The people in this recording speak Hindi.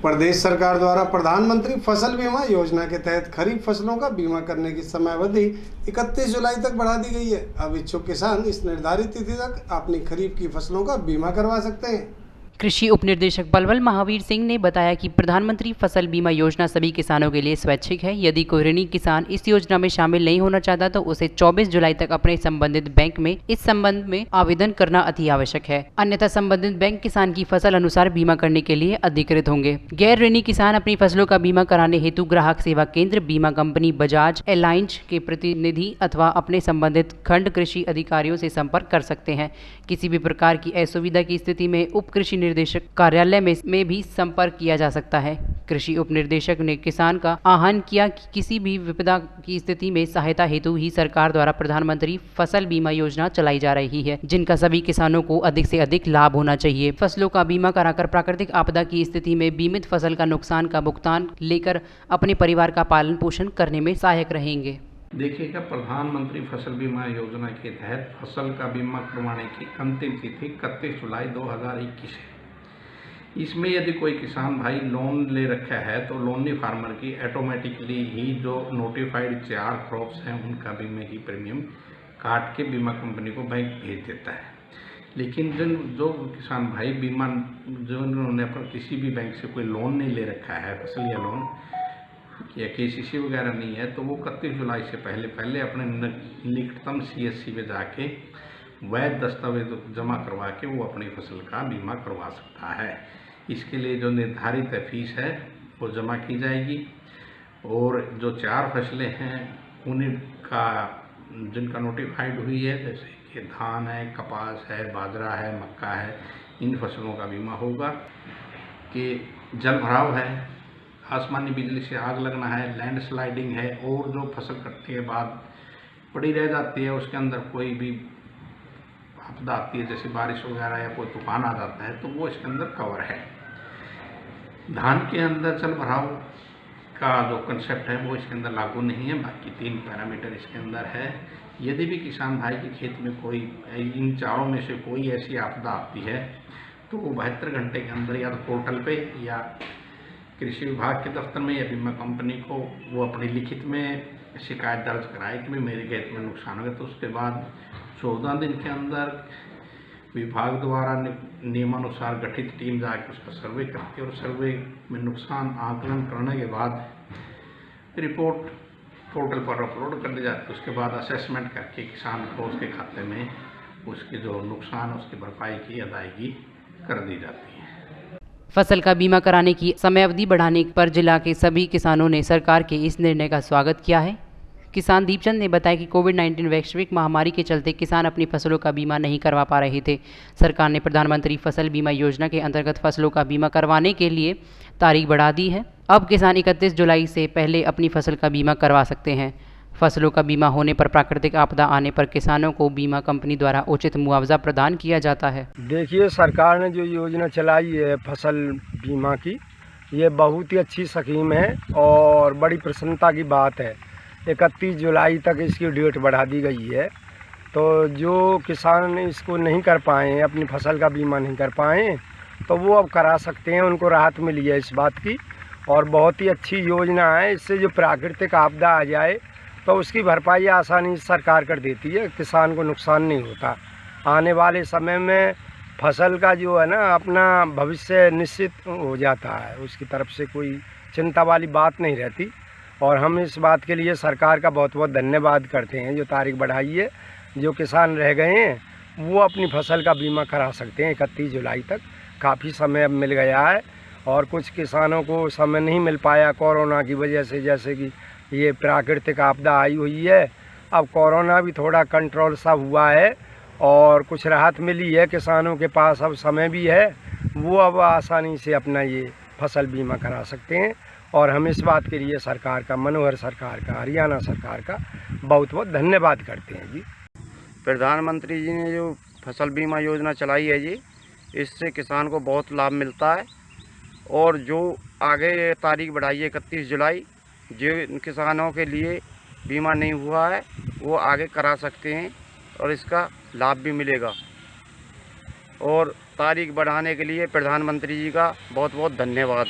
प्रदेश सरकार द्वारा प्रधानमंत्री फसल बीमा योजना के तहत खरीफ फसलों का बीमा करने की समयावधि 31 जुलाई तक बढ़ा दी गई है। अब इच्छुक किसान इस निर्धारित तिथि तक अपनी खरीफ की फसलों का बीमा करवा सकते हैं। कृषि उप निदेशक पलवल महावीर सिंह ने बताया कि प्रधानमंत्री फसल बीमा योजना सभी किसानों के लिए स्वैच्छिक है। यदि कोई ऋणी किसान इस योजना में शामिल नहीं होना चाहता तो उसे 24 जुलाई तक अपने संबंधित बैंक में इस संबंध में आवेदन करना अति आवश्यक है। अन्यथा संबंधित बैंक किसान की फसल अनुसार बीमा करने के लिए अधिकृत होंगे। गैर ऋणी किसान अपनी फसलों का बीमा कराने हेतु ग्राहक सेवा केंद्र, बीमा कंपनी बजाज एलायंस के प्रतिनिधि अथवा अपने संबंधित खंड कृषि अधिकारियों से संपर्क कर सकते हैं। किसी भी प्रकार की असुविधा की स्थिति में उप कृषि निर्देशक कार्यालय में भी संपर्क किया जा सकता है। कृषि उप निदेशक ने किसान का आह्वान किया कि किसी भी विपदा की स्थिति में सहायता हेतु ही सरकार द्वारा प्रधानमंत्री फसल बीमा योजना चलाई जा रही है, जिनका सभी किसानों को अधिक से अधिक लाभ होना चाहिए। फसलों का बीमा कराकर प्राकृतिक आपदा की स्थिति में बीमित फसल का नुकसान का भुगतान लेकर अपने परिवार का पालन पोषण करने में सहायक रहेंगे। देखिएगा, प्रधानमंत्री फसल बीमा योजना के तहत फसल का बीमा करवाने की अंतिम तिथि 31 जुलाई 2021 है। इसमें यदि कोई किसान भाई लोन ले रखा है तो लोनी फार्मर की ऑटोमेटिकली ही जो नोटिफाइड 4 क्रॉप्स हैं उनका बीमे की प्रीमियम काट के बीमा कंपनी को बैंक भेज देता है। लेकिन जो किसान भाई बीमा जिन्होंने अपना किसी भी बैंक से कोई लोन नहीं ले रखा है, फसल या लोन या केसीसी वगैरह नहीं है, तो वो 31 जुलाई से पहले अपने निकटतम सीएससी में जाके वैध दस्तावेज जमा करवा के वो अपनी फसल का बीमा करवा सकता है। इसके लिए जो निर्धारित फीस है वो जमा की जाएगी और जो 4 फसलें हैं उनका जिनका नोटिफाइड हुई है, जैसे कि धान है, कपास है, बाजरा है, मक्का है, इन फसलों का बीमा होगा। कि जल भराव है, आसमानी बिजली से आग लगना है, लैंडस्लाइडिंग है और जो फसल कटने के बाद पड़ी रह जाती है उसके अंदर कोई भी आपदा आती है, जैसे बारिश वगैरह या कोई तूफान आ जाता है, तो वो इसके अंदर कवर है। धान के अंदर जल भराव का जो कंसेप्ट है वो इसके अंदर लागू नहीं है, बाकी 3 पैरामीटर इसके अंदर है। यदि भी किसान भाई के खेत में कोई इन चारों में से कोई ऐसी आपदा आती है तो वो 72 घंटे के अंदर या तो पोर्टल पे या कृषि विभाग के दफ्तर में या बीमा कंपनी को वो अपनी लिखित में शिकायत दर्ज कराए कि मेरे खेत में नुकसान हो गया। तो उसके बाद 14 दिन के अंदर विभाग द्वारा नियमानुसार गठित टीम जाकर उसका सर्वे करती है और सर्वे में नुकसान आकलन करने के बाद रिपोर्ट पोर्टल पर अपलोड कर दी जाती है। उसके बाद असेसमेंट करके किसान को उसके खाते में उसके जो नुकसान उसकी भरपाई की अदायगी कर दी जाती है। फसल का बीमा कराने की समयावधि बढ़ाने पर जिला के सभी किसानों ने सरकार के इस निर्णय का स्वागत किया है। किसान दीपचंद ने बताया कि कोविड-19 वैश्विक महामारी के चलते किसान अपनी फसलों का बीमा नहीं करवा पा रहे थे। सरकार ने प्रधानमंत्री फसल बीमा योजना के अंतर्गत फसलों का बीमा करवाने के लिए तारीख बढ़ा दी है। अब किसान 31 जुलाई से पहले अपनी फसल का बीमा करवा सकते हैं। फसलों का बीमा होने पर प्राकृतिक आपदा आने पर किसानों को बीमा कंपनी द्वारा उचित मुआवजा प्रदान किया जाता है। देखिए, सरकार ने जो योजना चलाई है फसल बीमा की, ये बहुत ही अच्छी स्कीम है और बड़ी प्रसन्नता की बात है। 31 जुलाई तक इसकी डेट बढ़ा दी गई है, तो जो किसान इसको नहीं कर पाए, अपनी फसल का बीमा नहीं कर पाए, तो वो अब करा सकते हैं। उनको राहत मिली है इस बात की और बहुत ही अच्छी योजना है। इससे जो प्राकृतिक आपदा आ जाए तो उसकी भरपाई आसानी से सरकार कर देती है, किसान को नुकसान नहीं होता। आने वाले समय में फसल का जो है ना अपना भविष्य निश्चित हो जाता है, उसकी तरफ से कोई चिंता वाली बात नहीं रहती। और हम इस बात के लिए सरकार का बहुत बहुत धन्यवाद करते हैं जो तारीख बढ़ाई है। जो किसान रह गए हैं वो अपनी फसल का बीमा करा सकते हैं 31 जुलाई तक। काफ़ी समय अब मिल गया है और कुछ किसानों को समय नहीं मिल पाया कोरोना की वजह से, जैसे कि ये प्राकृतिक आपदा आई हुई है। अब कोरोना भी थोड़ा कंट्रोल सा हुआ है और कुछ राहत मिली है, किसानों के पास अब समय भी है, वो अब आसानी से अपना ये फसल बीमा करा सकते हैं। और हम इस बात के लिए सरकार का, मनोहर सरकार का, हरियाणा सरकार का बहुत बहुत धन्यवाद करते हैं जी। प्रधानमंत्री जी ने जो फसल बीमा योजना चलाई है जी, इससे किसान को बहुत लाभ मिलता है। और जो आगे तारीख बढ़ाई है 31 जुलाई, जो किसानों के लिए बीमा नहीं हुआ है वो आगे करा सकते हैं और इसका लाभ भी मिलेगा। और तारीख बढ़ाने के लिए प्रधानमंत्री जी का बहुत बहुत धन्यवाद।